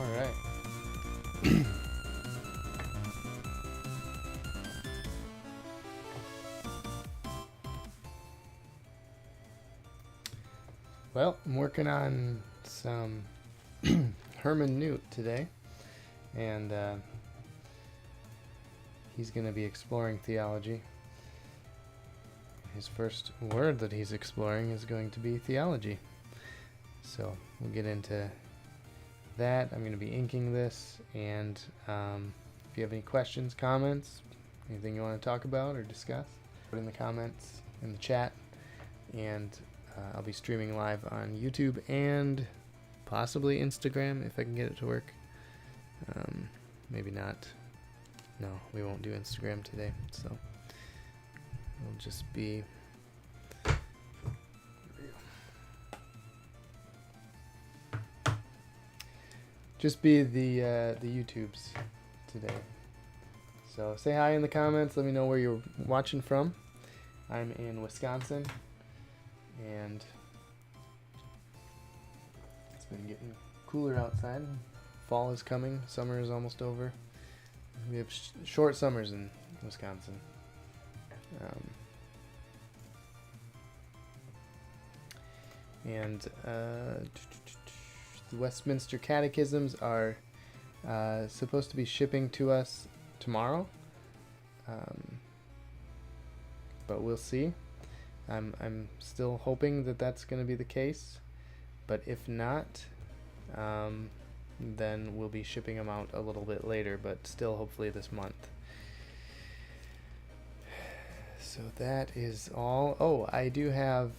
All right. Well, I'm working on some Herman Newt today, and he's going to be exploring theology. His first word that he's exploring is going to be theology. So we'll get into that. I'm going to be inking this, and if you have any questions, comments, anything you want to talk about or discuss, put in the comments in the chat, and I'll be streaming live on YouTube and possibly Instagram if I can get it to work. Maybe not. No, we won't do Instagram today, so it'll just be the YouTubes today. So say hi in the comments. Let me know where you're watching from. I'm in Wisconsin, and it's been getting cooler outside. Fall is coming. Summer is almost over. We have short summers in Wisconsin. The Westminster Catechisms are supposed to be shipping to us tomorrow, but we'll see. I'm still hoping that that's going to be the case, but if not, then we'll be shipping them out a little bit later, but still hopefully this month. So that is all. Oh, I do have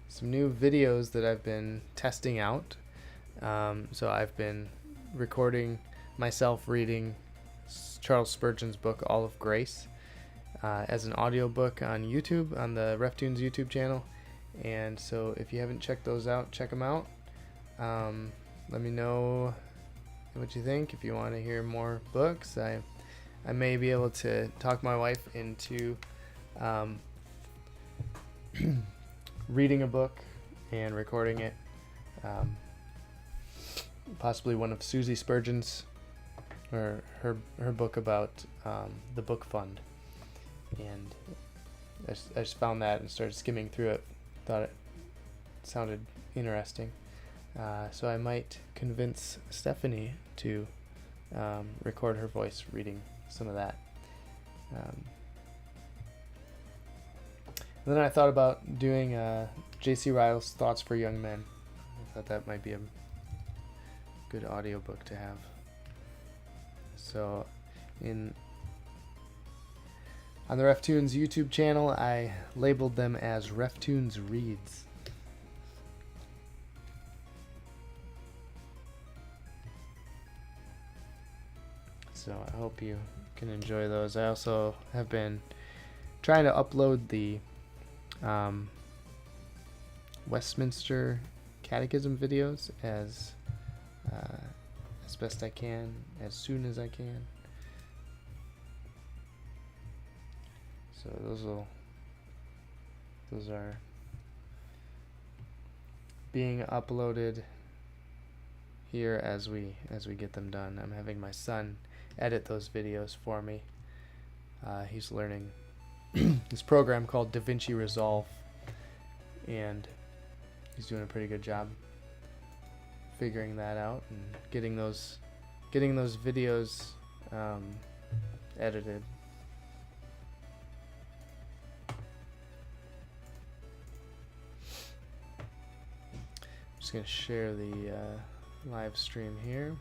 some new videos that I've been testing out. So I've been recording myself reading Charles Spurgeon's book, All of Grace, as an audiobook on YouTube, on the RefToons YouTube channel. And so if you haven't checked those out, check them out. Let me know what you think. If you want to hear more books, I may be able to talk my wife into reading a book and recording it. Possibly one of Susie Spurgeon's, or her book about the book fund. And I just found that and started skimming through it. Thought it sounded interesting. So I might convince Stephanie to record her voice reading some of that. And then I thought about doing J.C. Ryle's Thoughts for Young Men. I thought that might be a good audiobook to have. So on the RefToons YouTube channel, I labeled them as RefToons Reads. So I hope you can enjoy those. I also have been trying to upload the Westminster Catechism videos as best I can, as soon as I can. So those are being uploaded here as we get them done. I'm having my son edit those videos for me. He's learning this program called DaVinci Resolve, and he's doing a pretty good job figuring that out and getting those videos edited. I'm just going to share the live stream here.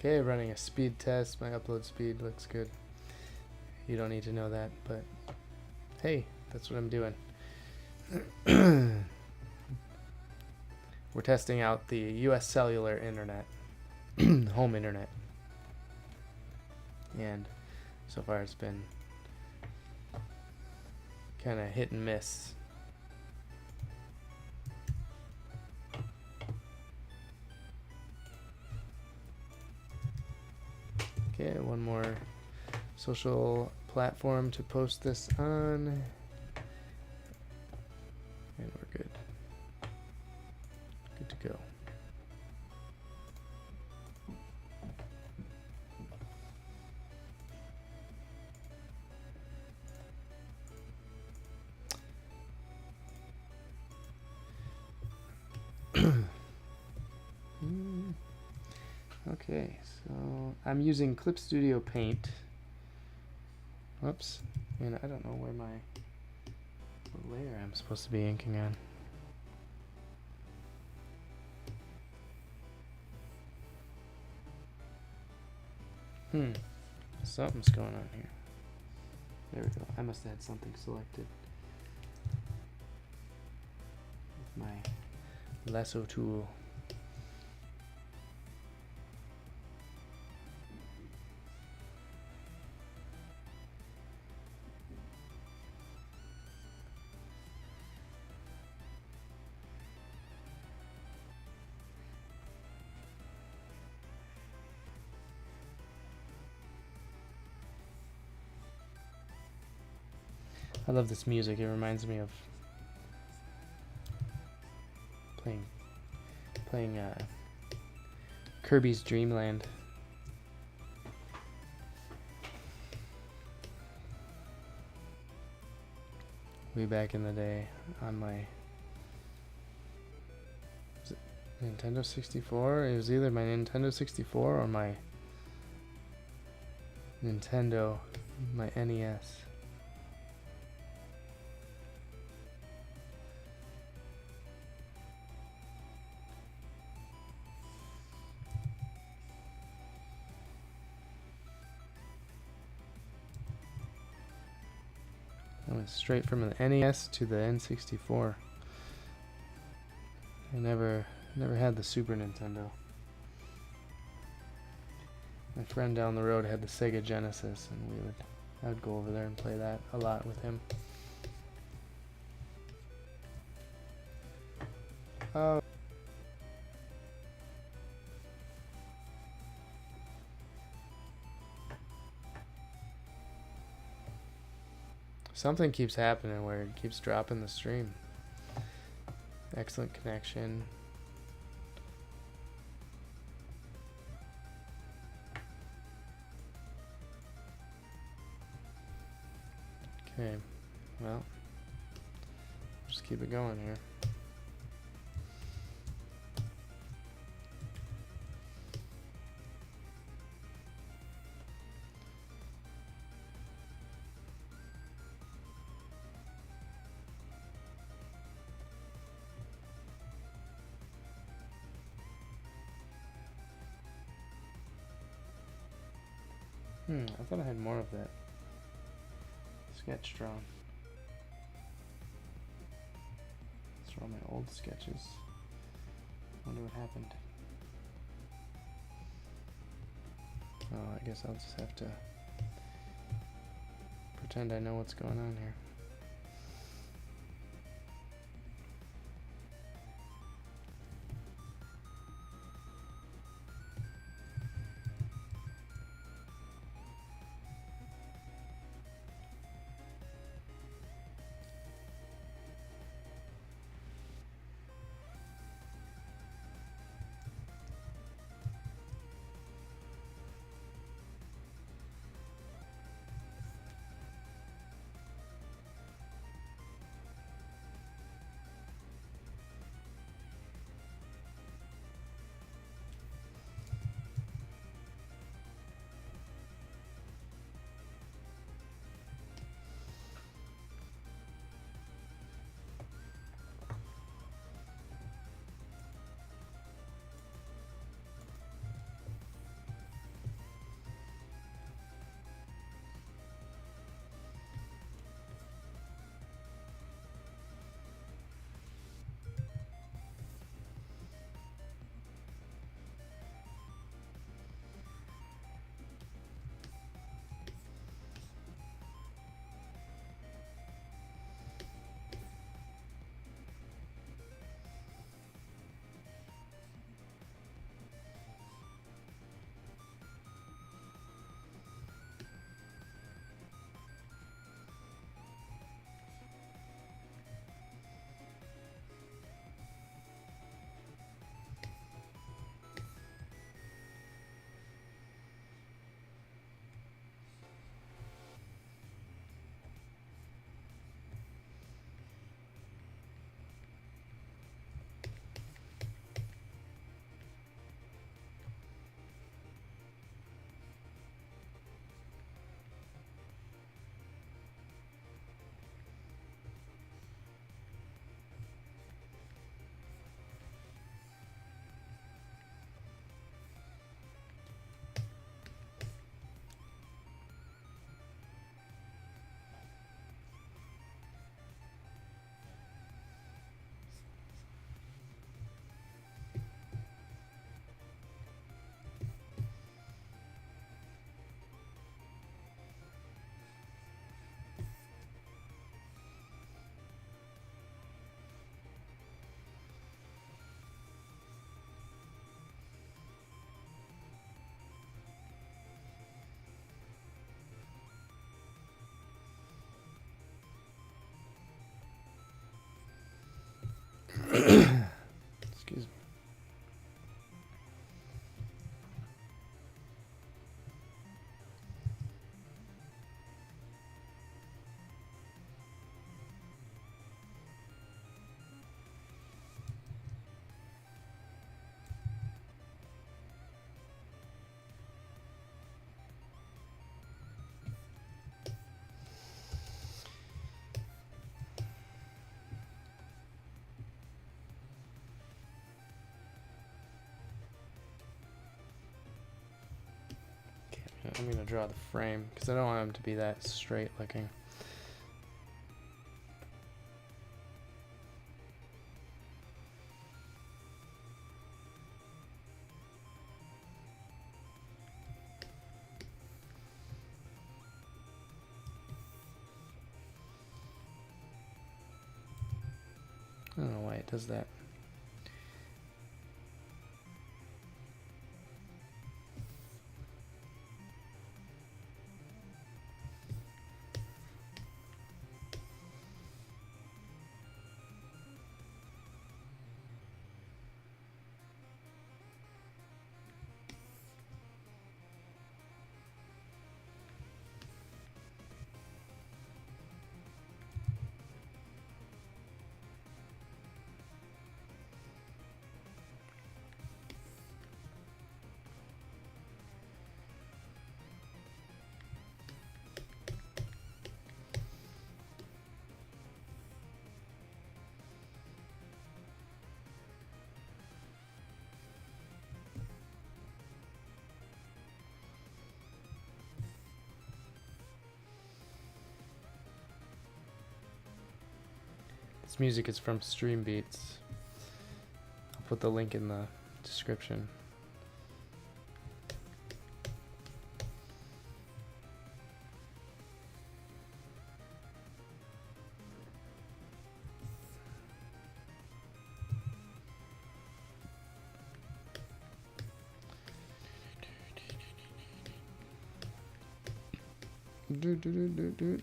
Okay, running a speed test. My upload speed looks good. You don't need to know that, but hey, that's what I'm doing. We're testing out the US cellular internet, home internet. And so far it's been kind of hit and miss. Okay, one more social platform to post this on. And we're good. Good to go. Okay, so I'm using Clip Studio Paint. Whoops, and I don't know where what layer I'm supposed to be inking on. Something's going on here. There we go. I must have had something selected with my lasso tool. I love this music. It reminds me of playing Kirby's Dream Land. Way back in the day on my Nintendo 64. It was either my Nintendo 64 or my NES. I went straight from the NES to the N64. I never had the Super Nintendo. My friend down the road had the Sega Genesis, and I would go over there and play that a lot with him. Oh. Something keeps happening where it keeps dropping the stream. Excellent connection. Okay, well, just keep it going here. I thought I had more of that sketch drawn. Let's draw my old sketches. Wonder what happened. Oh, I guess I'll just have to pretend I know what's going on here. Excuse me. I'm going to draw the frame because I don't want him to be that straight looking. I don't know why it does that. This music is from Stream Beats. I'll put the link in the description. Do, do, do, do, do.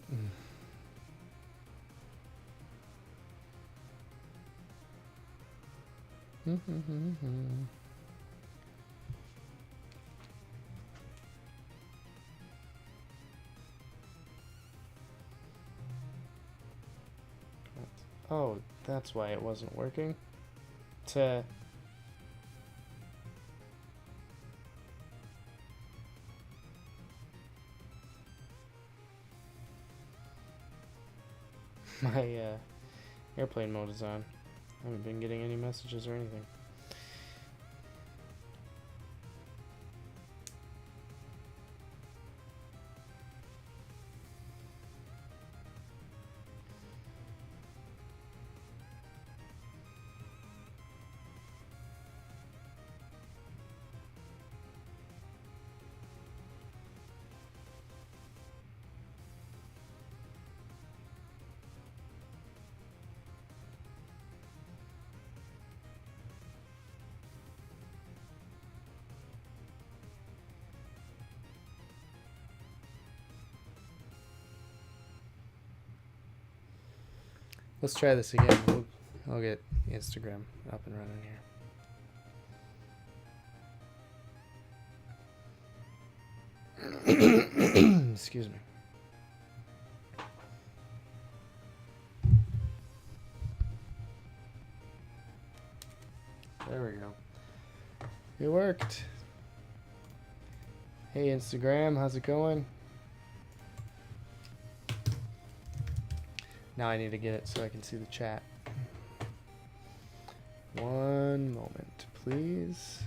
Oh, that's why it wasn't working. To my airplane mode is on. I haven't been getting any messages or anything. Let's try this again. I'll get Instagram up and running here. Excuse me. There we go. It worked. Hey Instagram, how's it going? Now I need to get it so I can see the chat. One moment, please.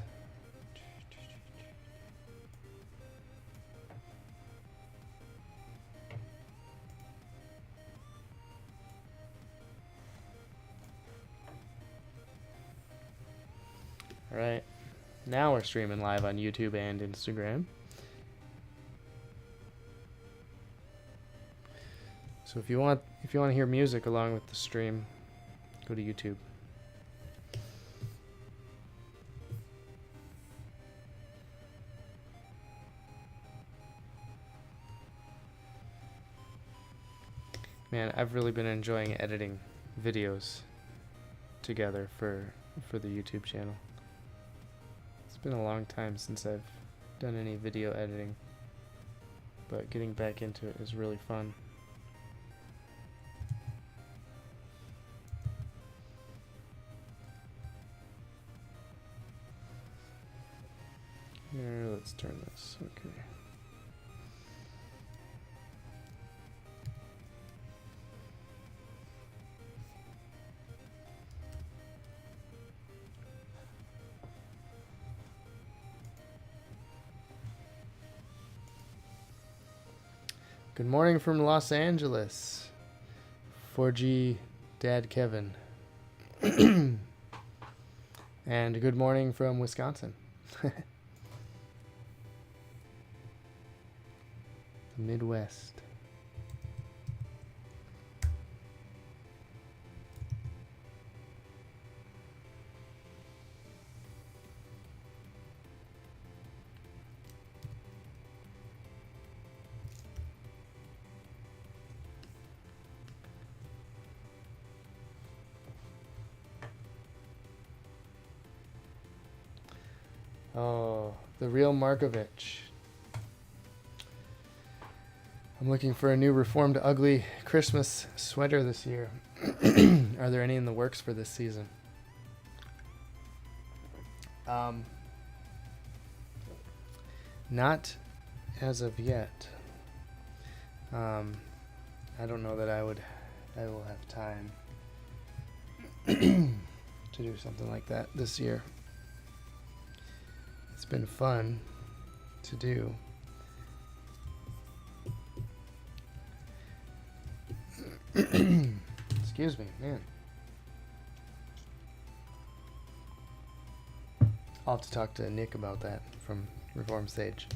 All right, now we're streaming live on YouTube and Instagram. So if you want to hear music along with the stream, go to YouTube. Man, I've really been enjoying editing videos. together for the YouTube channel. It's been a long time since I've done any video editing, but getting back into it is really fun. Here, let's turn this. Okay. Good morning from Los Angeles. 4G Dad Kevin. And good morning from Wisconsin. The Midwest. Oh, the real Markovich. I'm looking for a new reformed ugly Christmas sweater this year. Are there any in the works for this season? Not as of yet. I don't know that I will have time to do something like that this year. It's been fun to do. Excuse me, man. I'll have to talk to Nick about that from Reform Sage.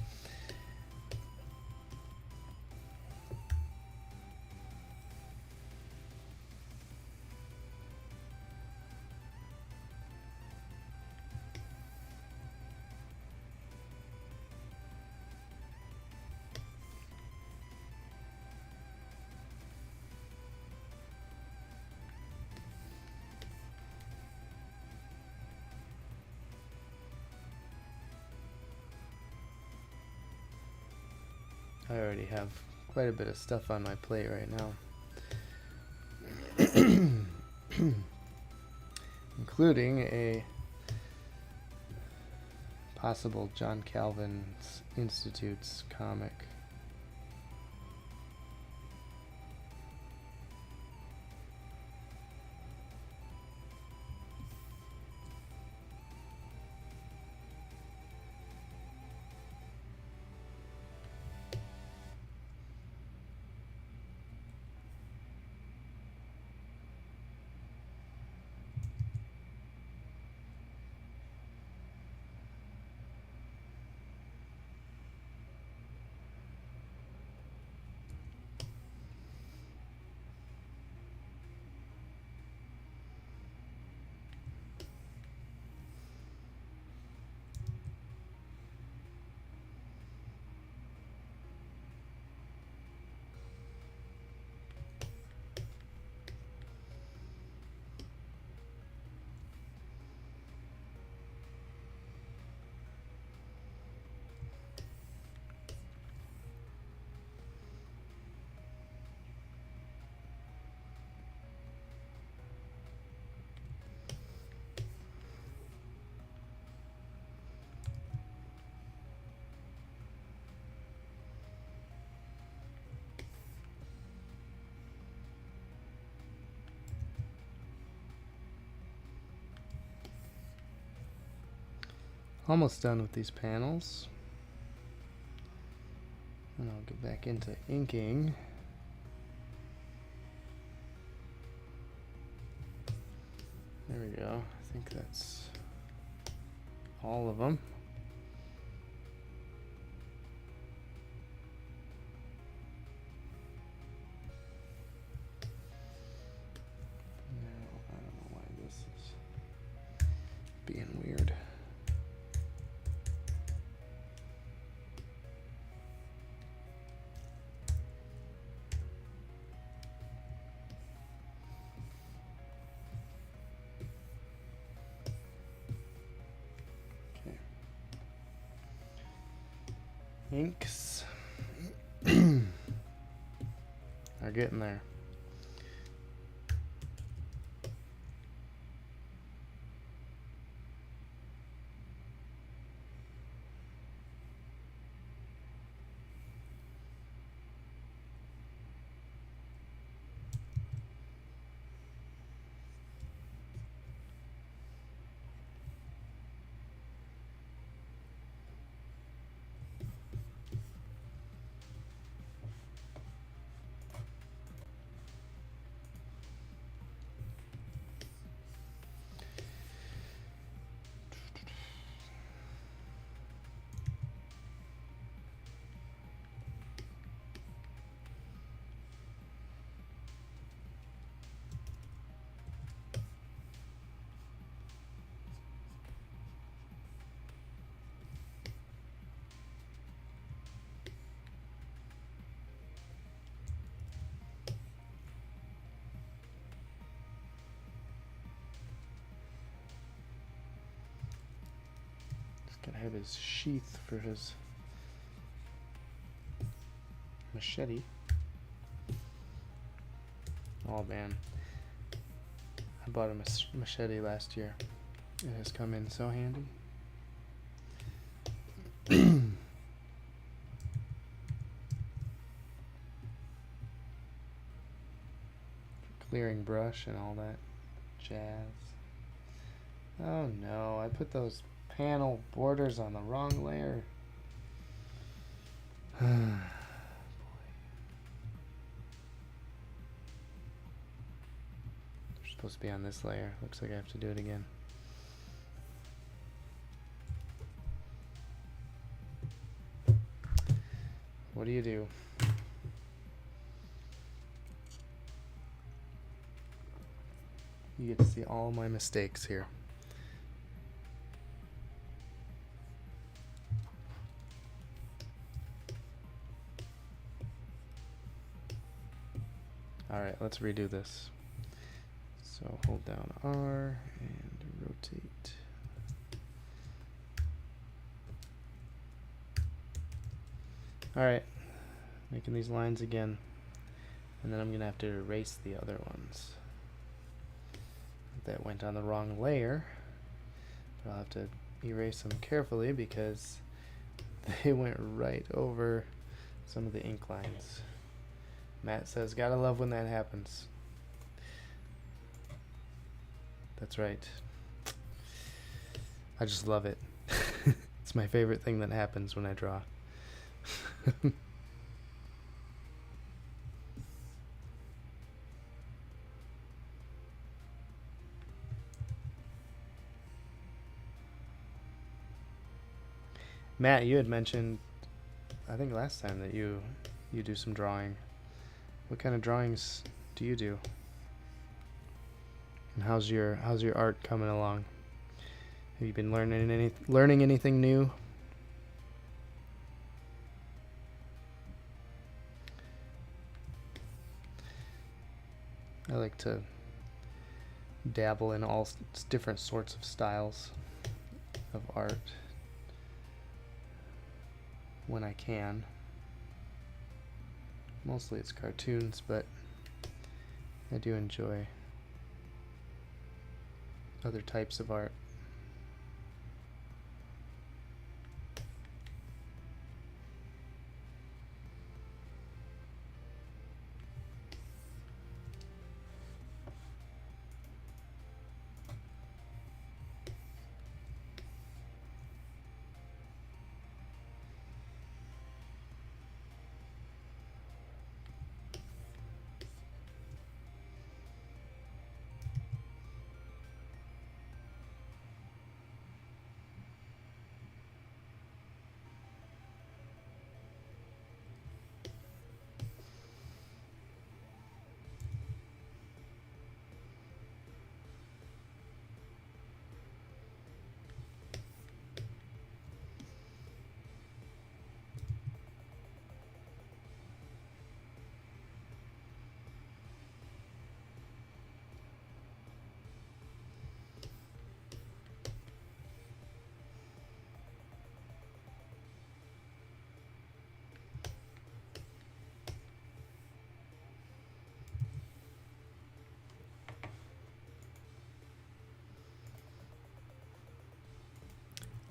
I already have quite a bit of stuff on my plate right now. Including a possible John Calvin's Institute's comic. Almost done with these panels. And I'll get back into inking. There we go. I think that's all of them. Now, I don't know why this is being weird. Inks are getting there. Gotta have his sheath for his machete. Oh man, I bought a machete last year. It has come in so handy. Clearing brush and all that jazz. Oh no, I put those panel borders on the wrong layer. They're supposed to be on this layer. Looks like I have to do it again. What do you do? You get to see all my mistakes here. Alright, let's redo this. So hold down R and rotate. Alright, making these lines again. And then I'm going to have to erase the other ones. That went on the wrong layer. But I'll have to erase them carefully because they went right over some of the ink lines. Matt says, gotta love when that happens. That's right. I just love it. It's my favorite thing that happens when I draw. Matt, you had mentioned, I think last time, that you do some drawing. What kind of drawings do you do? And how's your art coming along? Have you been learning anything new? I like to dabble in all different sorts of styles of art when I can. Mostly it's cartoons, but I do enjoy other types of art.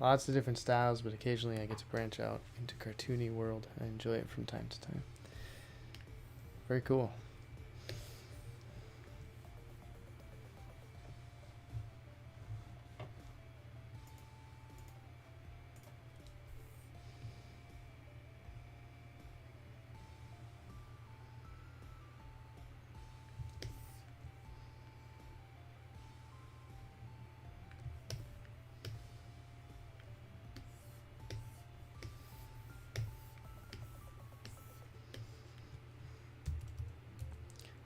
Lots of different styles, but occasionally I get to branch out into cartoony world. I enjoy it from time to time. Very cool.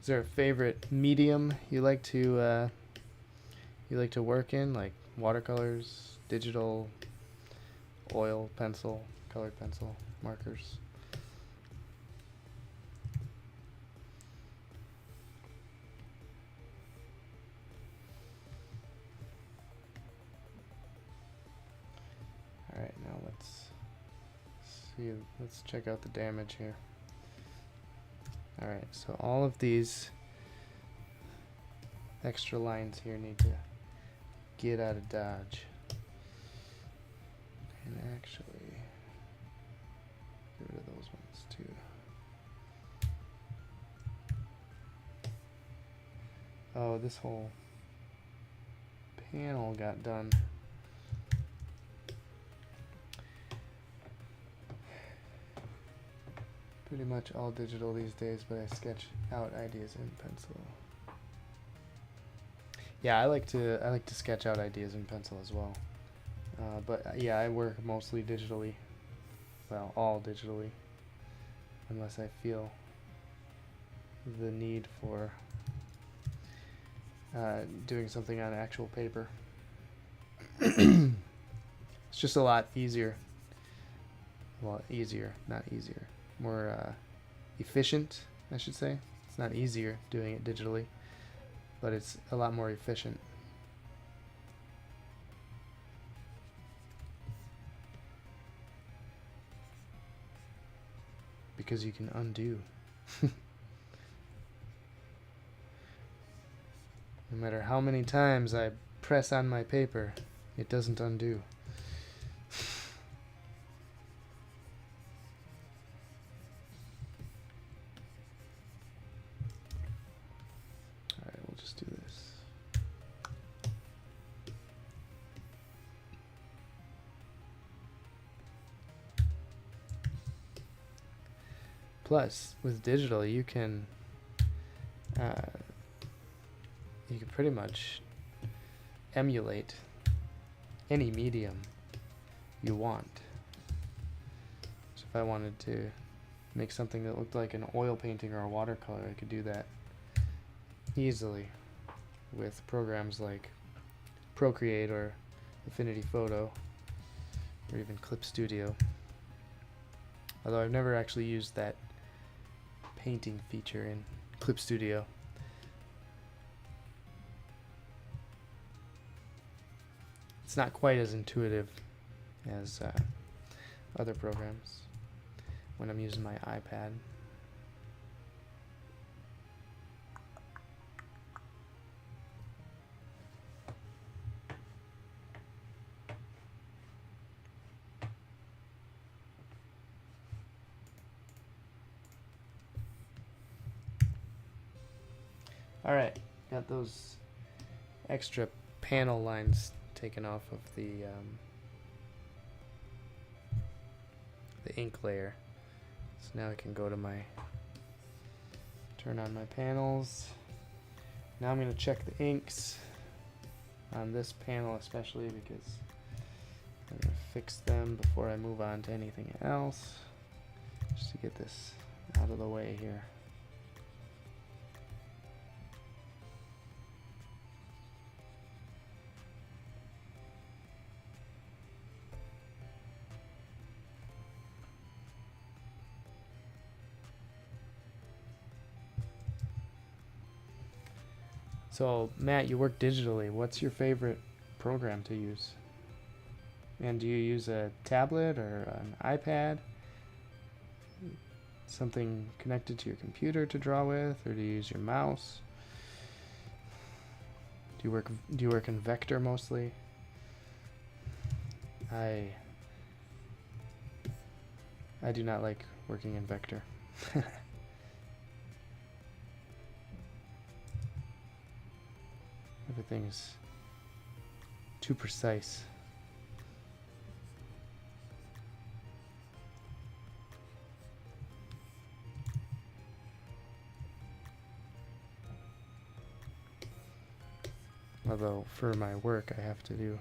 Is there a favorite medium you like to work in, like watercolors, digital, oil, pencil, colored pencil, markers? All right, now let's see. Let's check out the damage here. Alright, so all of these extra lines here need to get out of Dodge. And actually, get rid of those ones too. Oh, this whole panel got done. Pretty much all digital these days, but I sketch out ideas in pencil. Yeah, I like to sketch out ideas in pencil as well. But yeah, I work mostly digitally. Well, all digitally, unless I feel the need for doing something on actual paper. It's just a lot easier. Well, easier, not easier. More efficient, I should say. It's not easier doing it digitally, but it's a lot more efficient. Because you can undo. No matter how many times I press on my paper, it doesn't undo. Plus, with digital, you can pretty much emulate any medium you want. So if I wanted to make something that looked like an oil painting or a watercolor, I could do that easily with programs like Procreate or Affinity Photo or even Clip Studio. Although I've never actually used that painting feature in Clip Studio. It's not quite as intuitive as other programs when I'm using my iPad. Alright, got those extra panel lines taken off of the ink layer. So now I can go to turn on my panels. Now I'm going to check the inks on this panel especially because I'm going to fix them before I move on to anything else. Just to get this out of the way here. So, Matt, you work digitally. What's your favorite program to use? And do you use a tablet or an iPad? Something connected to your computer to draw with, or do you use your mouse? Do you work in vector mostly? I do not like working in vector. Everything's too precise. Although for my work I have to do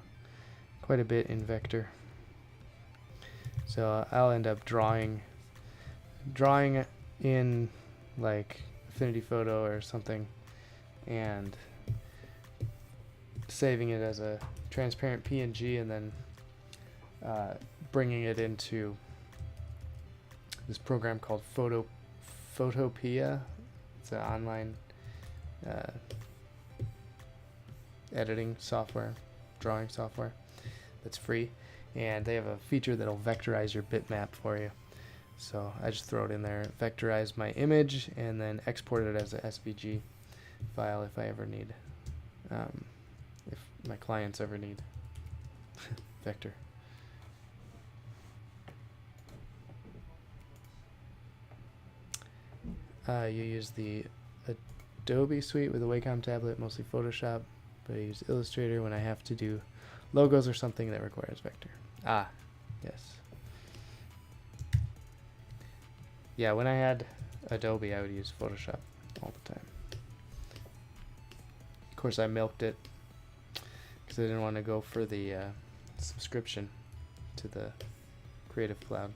quite a bit in vector. So I'll end up drawing in like Affinity Photo or something and saving it as a transparent PNG and then bringing it into this program called Photopea. It's an online editing software, drawing software that's free, and they have a feature that'll vectorize your bitmap for you. So I just throw it in there, vectorize my image, and then export it as a SVG file if I ever need, if my clients ever need vector. You use the Adobe suite with the Wacom tablet, mostly Photoshop, but I use Illustrator when I have to do logos or something that requires vector. Ah, yes. Yeah, when I had Adobe, I would use Photoshop all the time. Of course, I milked it because I didn't want to go for the subscription to the Creative Cloud.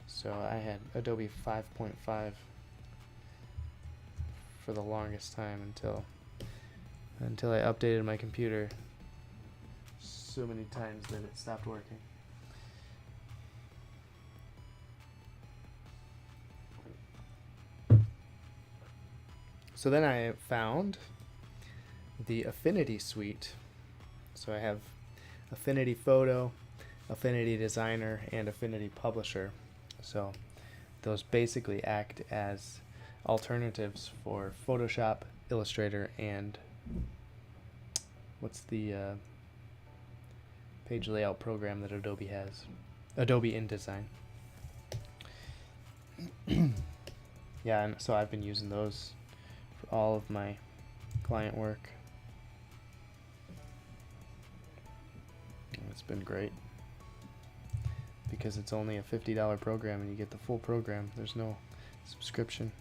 So I had Adobe 5.5 for the longest time until I updated my computer so many times that it stopped working. So then I found the Affinity suite. So I have Affinity Photo, Affinity Designer, and Affinity Publisher. So those basically act as alternatives for Photoshop, Illustrator, and what's the page layout program that Adobe has? Adobe InDesign. Yeah, and so I've been using those for all of my client work. And it's been great because it's only a $50 program and you get the full program. There's no subscription.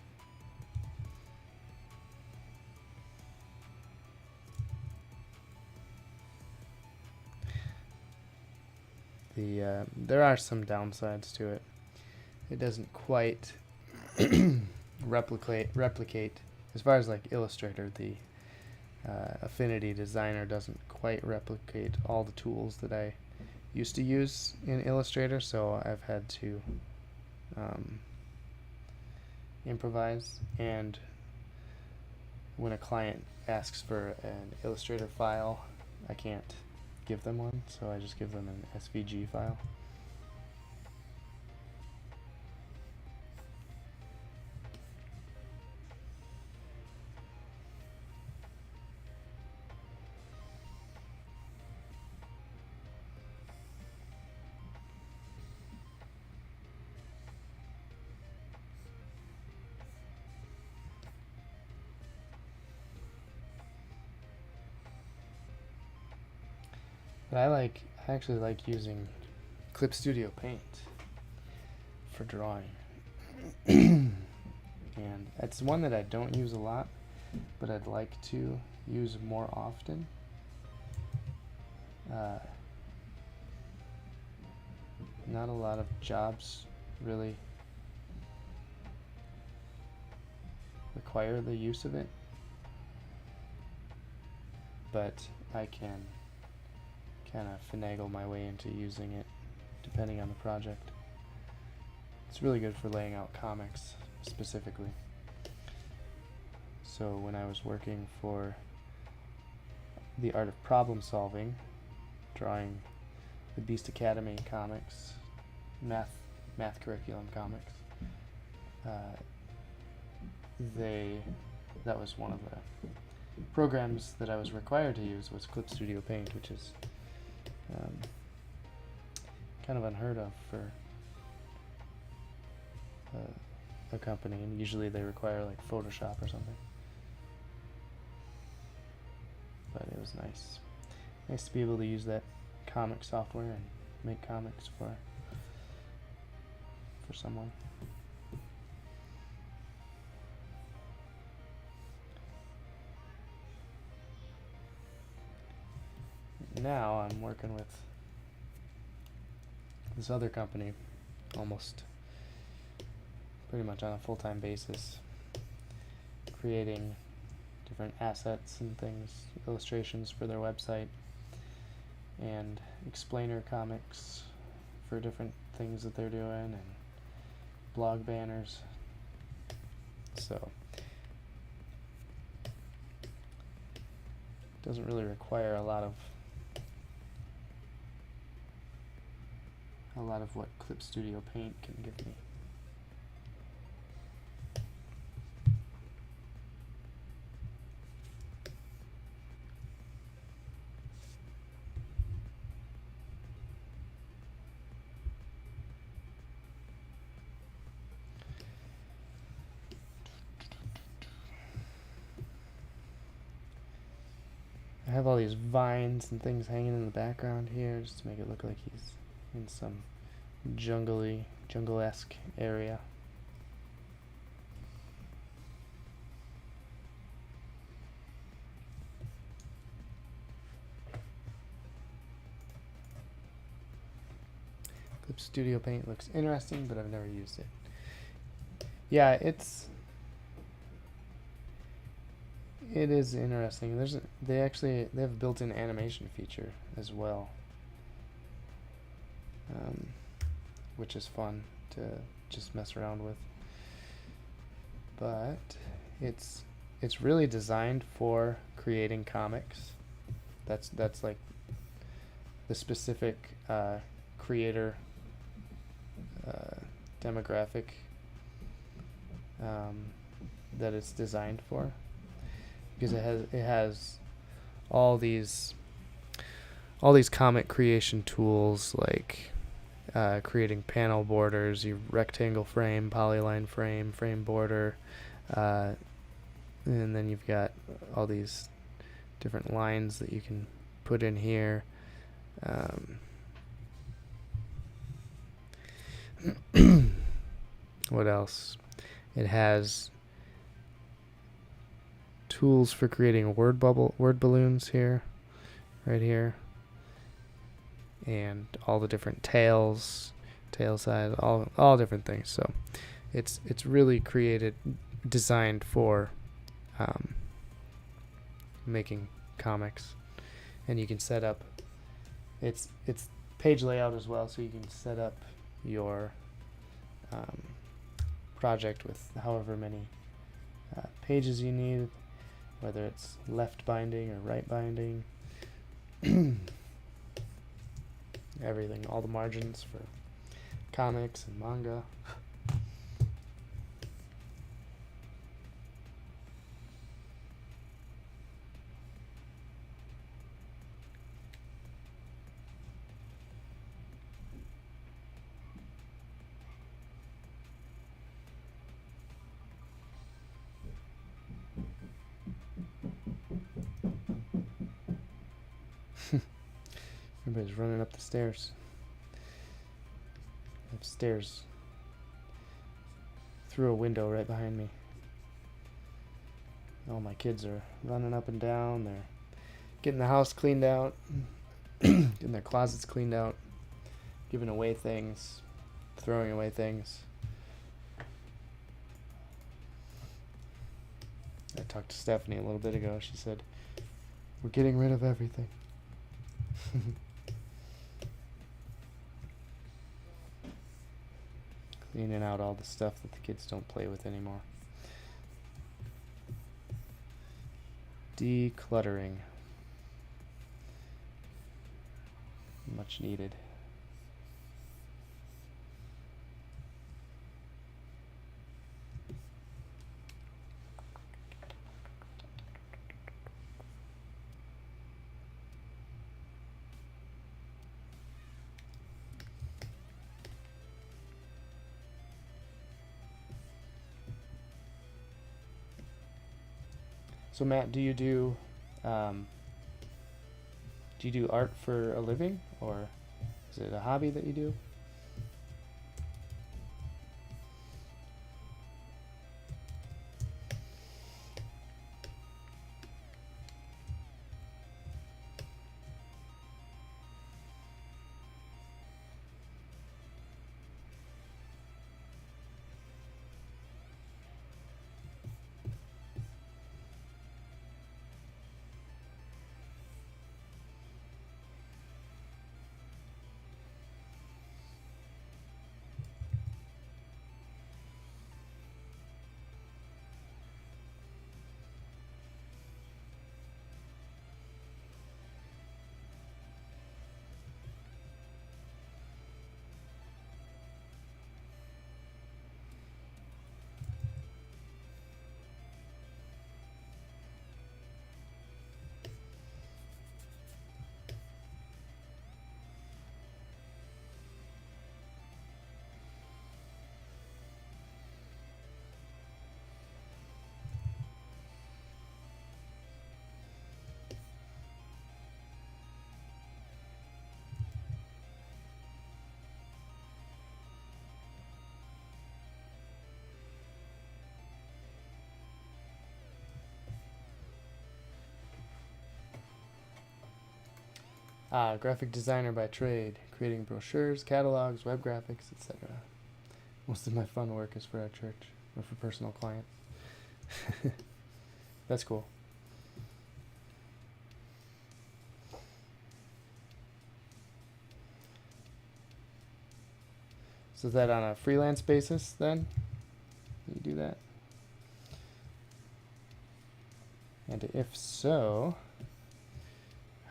There are some downsides to it. It doesn't quite replicate as far as like Illustrator. The Affinity Designer doesn't quite replicate all the tools that I used to use in Illustrator, so I've had to improvise. And when a client asks for an Illustrator file, I can't give them one, so I just give them an SVG file. But I actually like using Clip Studio Paint for drawing. And it's one that I don't use a lot, but I'd like to use more often. Not a lot of jobs really require the use of it, but I can kind of finagle my way into using it depending on the project. It's really good for laying out comics specifically. So when I was working for the Art of Problem Solving, drawing the Beast Academy comics, math curriculum comics, that was one of programs that I was required to use was Clip Studio Paint, which is kind of unheard of for a company, and usually they require like Photoshop or something. But it was nice to be able to use that comic software and make comics for someone. Now I'm working with this other company almost pretty much on a full-time basis, creating different assets and things, illustrations for their website, and explainer comics for different things that they're doing, and blog banners. So it doesn't really require a lot of what Clip Studio Paint can give me. I have all these vines and things hanging in the background here just to make it look like he's in some jungle-esque area. Clip Studio Paint looks interesting, but I've never used it. Yeah, it is interesting. They have a built-in animation feature as well, which is fun to just mess around with. But it's really designed for creating comics. That's like the specific creator demographic that it's designed for, because it has all these comic creation tools, like creating panel borders, your rectangle frame, polyline frame, frame border, and then you've got all these different lines that you can put in here. What else? It has tools for creating word balloons here, right here, and all the different tail size, all different things. So it's really designed for making comics, and you can set up it's page layout as well, so you can set up your project with however many pages you need, whether it's left binding or right binding. Everything, all the margins for comics and manga. Everybody's running up the stairs. I have stairs through a window right behind me. All my kids are running up and down. They're getting the house cleaned out, getting their closets cleaned out, giving away things, throwing away things. I talked to Stephanie a little bit ago. She said, "We're getting rid of everything." Cleaning out all the stuff that the kids don't play with anymore. Decluttering. Much needed. So Matt, do you do art for a living, or is it a hobby that you do? Graphic designer by trade, creating brochures, catalogs, web graphics, etc. Most of my fun work is for our church, or for personal clients. That's cool. So is that on a freelance basis then? You do that? And if so,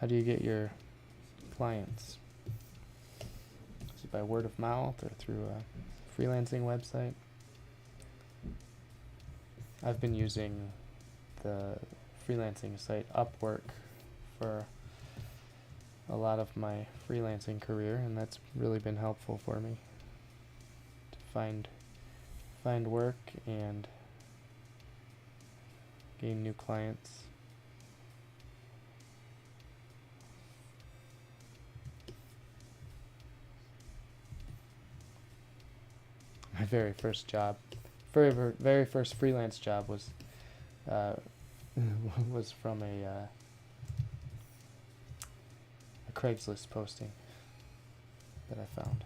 how do you get your clients? Is it by word of mouth or through a freelancing website? I've been using the freelancing site Upwork for a lot of my freelancing career, and that's really been helpful for me to find work and gain new clients. My very first job, very first freelance job was was from a Craigslist posting that I found.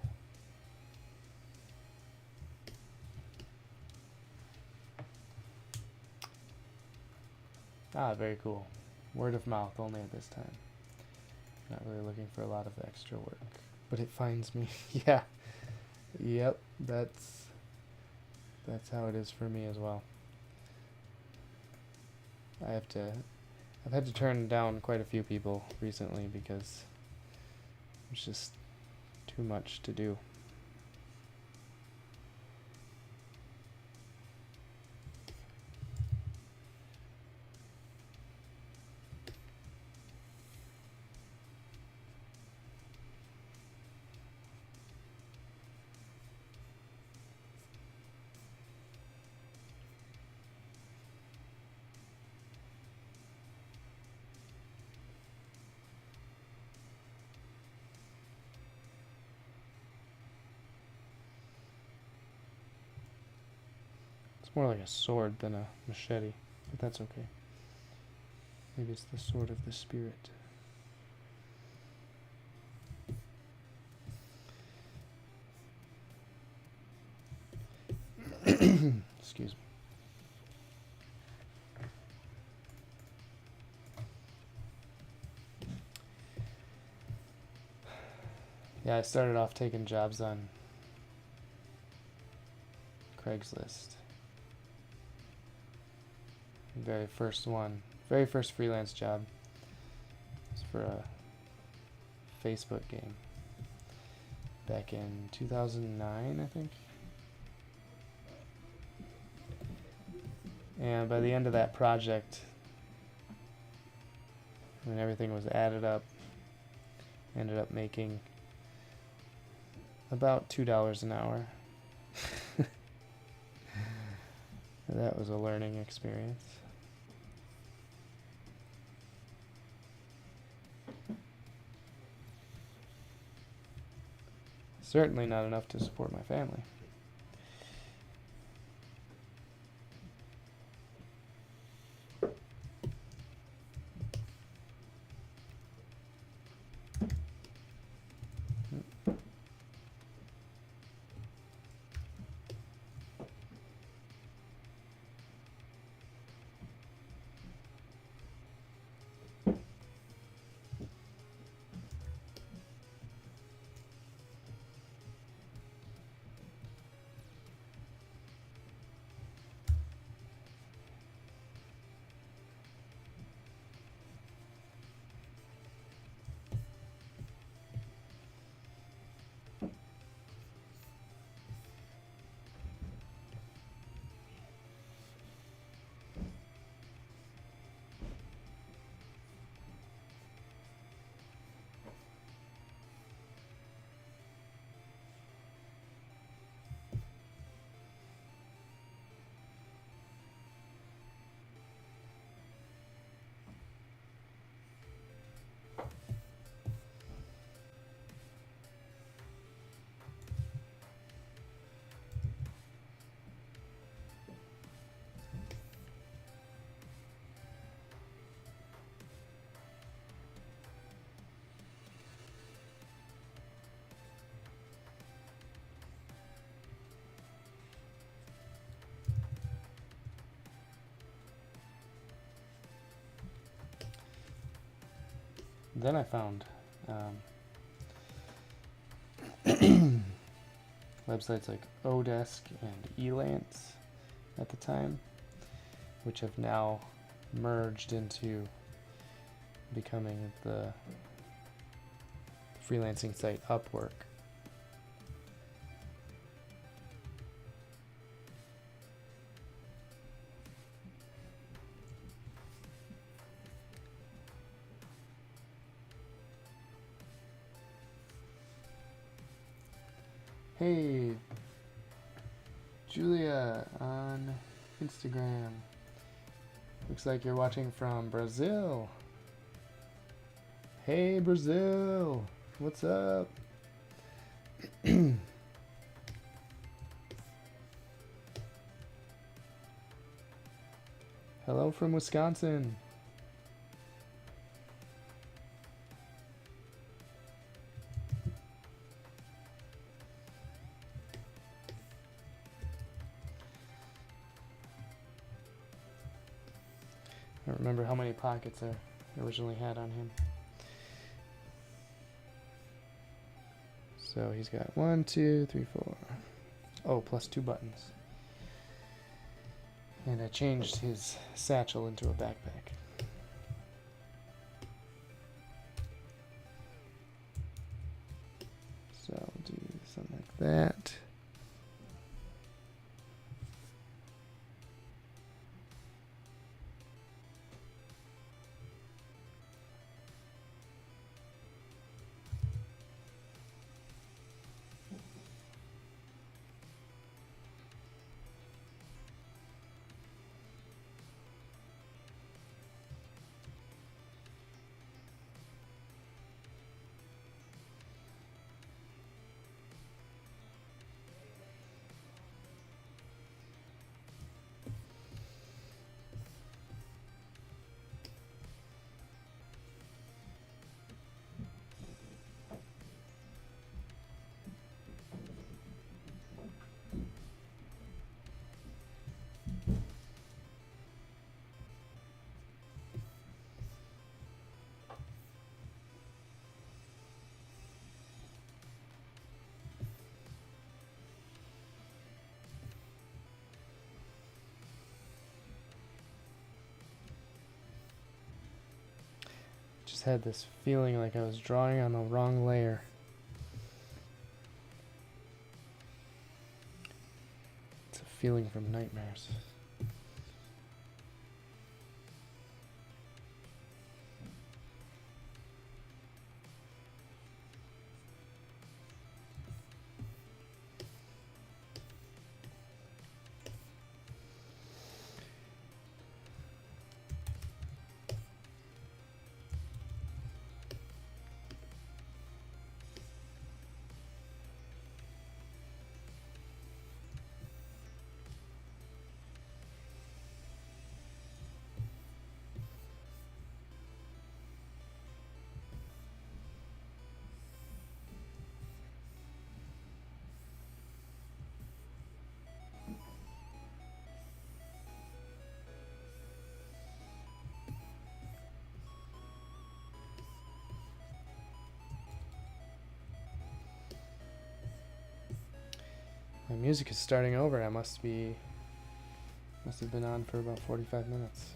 Very cool. Word of mouth only at this time. Not really looking for a lot of extra work, but it finds me. Yeah. Yep, that's how it is for me as well. I've had to turn down quite a few people recently because it's just too much to do. More like a sword than a machete, but that's okay. Maybe it's the sword of the spirit. Excuse me. Yeah, I started off taking jobs on Craigslist. Very first freelance job was for a Facebook game back in 2009, I think. And by the end of that project, when everything was added up, ended up making about $2 an hour. That was a learning experience. Certainly not enough to support my family. Then I found websites like Odesk and Elance at the time, which have now merged into becoming the freelancing site Upwork. Hey, Julia on Instagram. Looks like you're watching from Brazil. Hey, Brazil. What's up? Hello from Wisconsin. I don't remember how many pockets I originally had on him. So he's got 1, 2, 3, 4. Oh, plus 2 buttons. And I changed his satchel into a backpack. So I'll do something like that. Just had this feeling like I was drawing on the wrong layer. It's a feeling from nightmares. My music is starting over. I must have been on for about 45 minutes.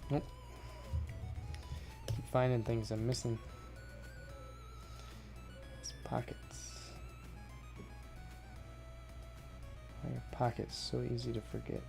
Nope. Keep finding things I'm missing. It's pockets. Why are pockets so easy to forget?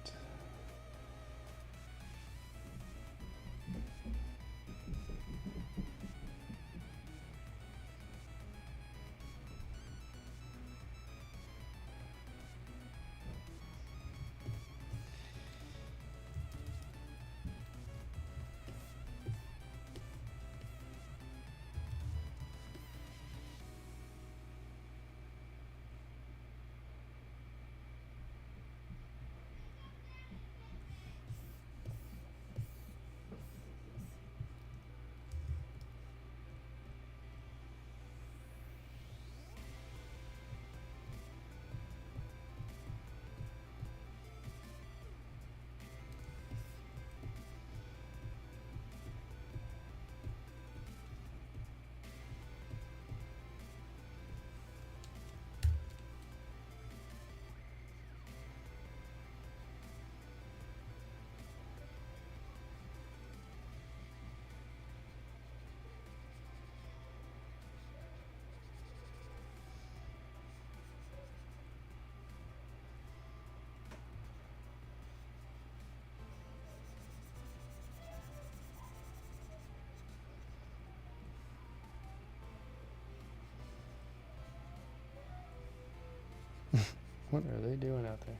What are they doing out there?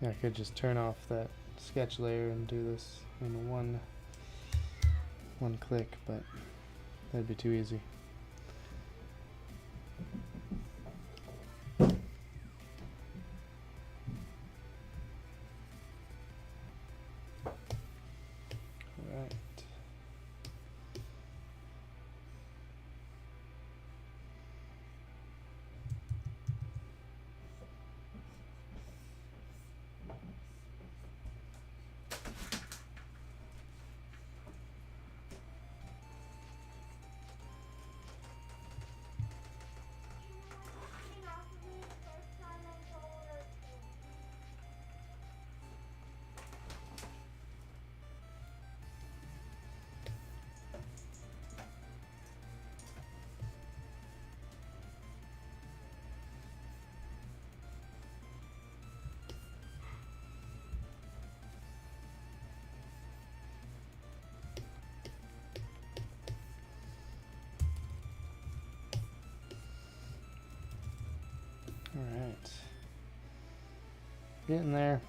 I could just turn off that sketch layer and do this in one click, but that'd be too easy. Right. All right. Getting there.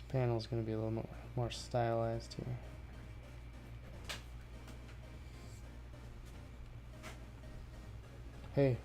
Panel is going to be a little more stylized here. Hey.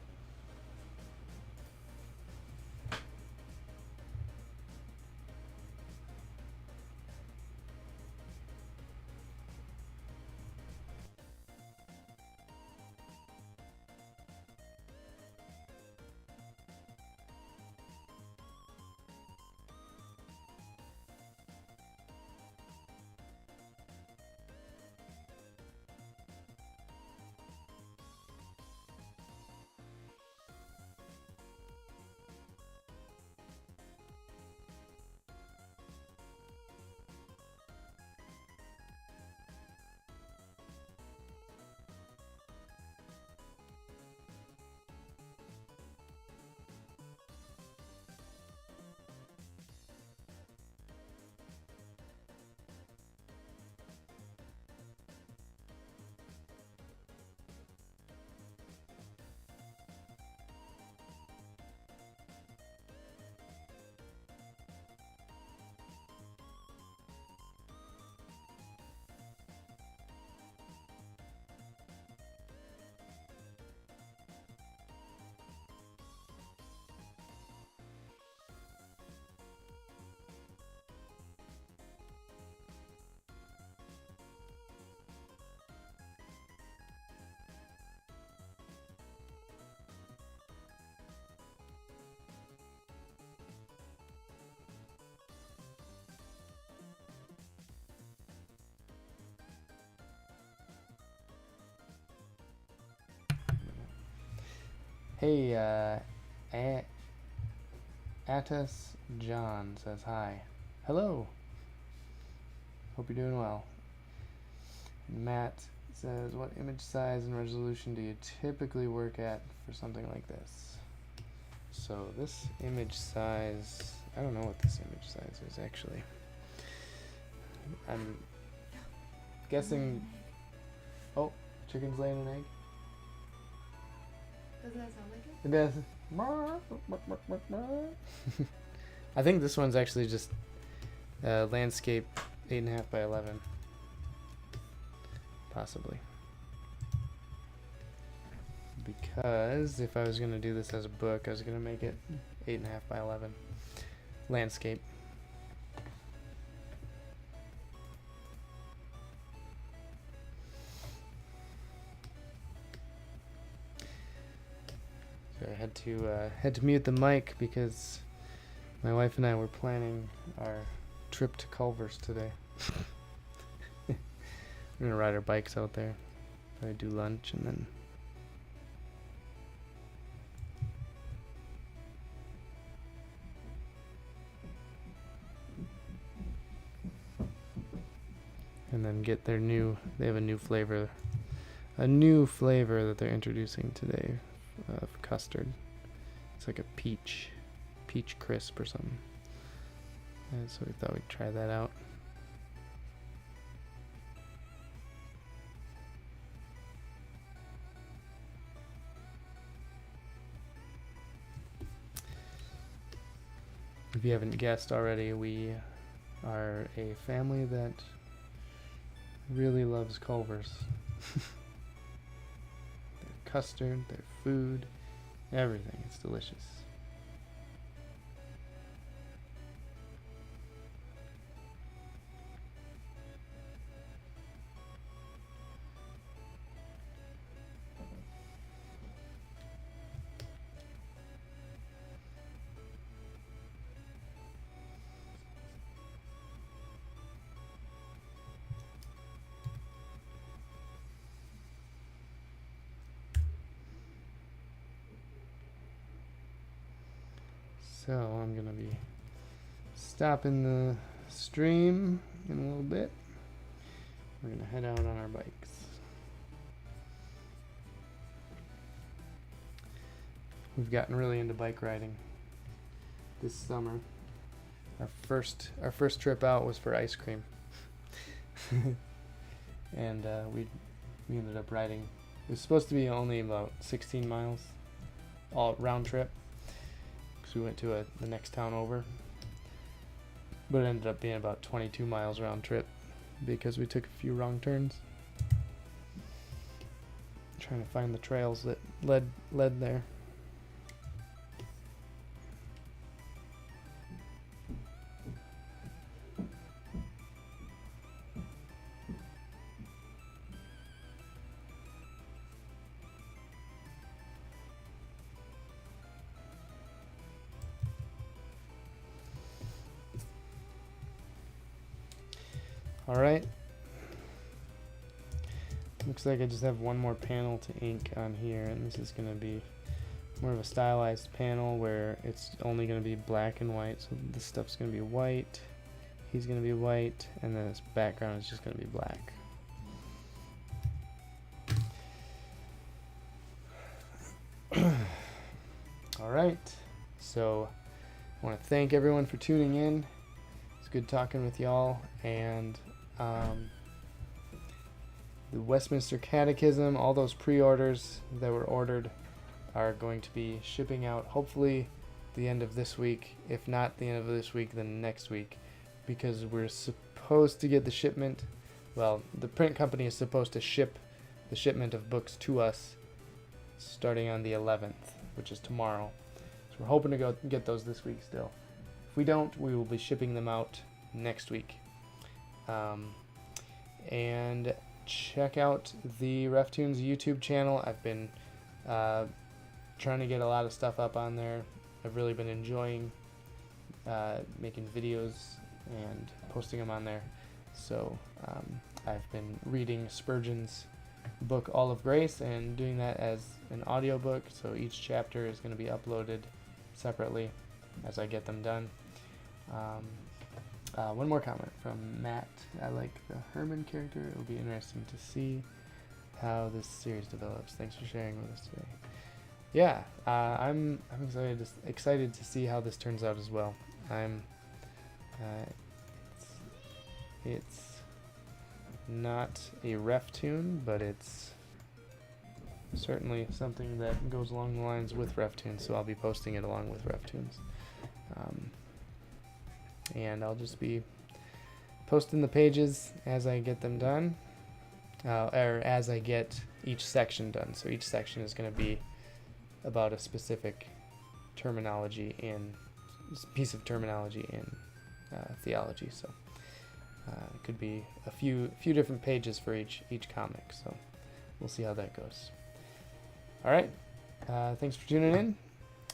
Hey, Atus John says hi. Hello. Hope you're doing well. Matt says, what image size and resolution do you typically work at for something like this? So this image size, I don't know what this image size is actually. I'm guessing, oh, chicken's laying an egg. Doesn't that sound like it? It does. I think this one's actually just landscape 8.5 by 11. Possibly. Because if I was going to do this as a book, I was going to make it 8.5 by 11. Landscape. So I had to mute the mic because my wife and I were planning our trip to Culver's today. We're gonna ride our bikes out there, probably do lunch, and then get their new. They have a new flavor that they're introducing today of custard. It's like a peach crisp or something. And so we thought we'd try that out. If you haven't guessed already, we are a family that really loves Culver's. Their custard, their food, Everything. It's delicious. So I'm going to be stopping the stream in a little bit. We're going to head out on our bikes. We've gotten really into bike riding this summer. Our first trip out was for ice cream. And we ended up riding. It was supposed to be only about 16 miles all round trip. We went to the next town over, but it ended up being about 22 miles round trip because we took a few wrong turns trying to find the trails that led there. Alright, looks like I just have one more panel to ink on here, and this is going to be more of a stylized panel where it's only going to be black and white. So this stuff's going to be white, he's going to be white, and then this background is just going to be black. Alright, so I want to thank everyone for tuning in. It's good talking with y'all, and the Westminster Catechism, all those pre-orders that were ordered are going to be shipping out hopefully the end of this week. If not the end of this week, then next week, because we're supposed to get the shipment. Well, the print company is supposed to ship the shipment of books to us starting on the 11th, which is tomorrow. So we're hoping to go get those this week still. If we don't, we will be shipping them out next week. And check out the RefToons YouTube channel. I've been trying to get a lot of stuff up on there. I've really been enjoying making videos and posting them on there. So I've been reading Spurgeon's book All of Grace and doing that as an audiobook. So each chapter is going to be uploaded separately as I get them done. One more comment from Matt. I like the Herman character. It will be interesting to see how this series develops. Thanks for sharing with us today. Yeah, I'm excited to see how this turns out as well. It's not a RefToon, but it's certainly something that goes along the lines with RefToons, so I'll be posting it along with RefToons. And I'll just be posting the pages as I get them done, or as I get each section done. So each section is going to be about a specific piece of terminology in theology. So it could be a few different pages for each comic. So we'll see how that goes. All right, thanks for tuning in.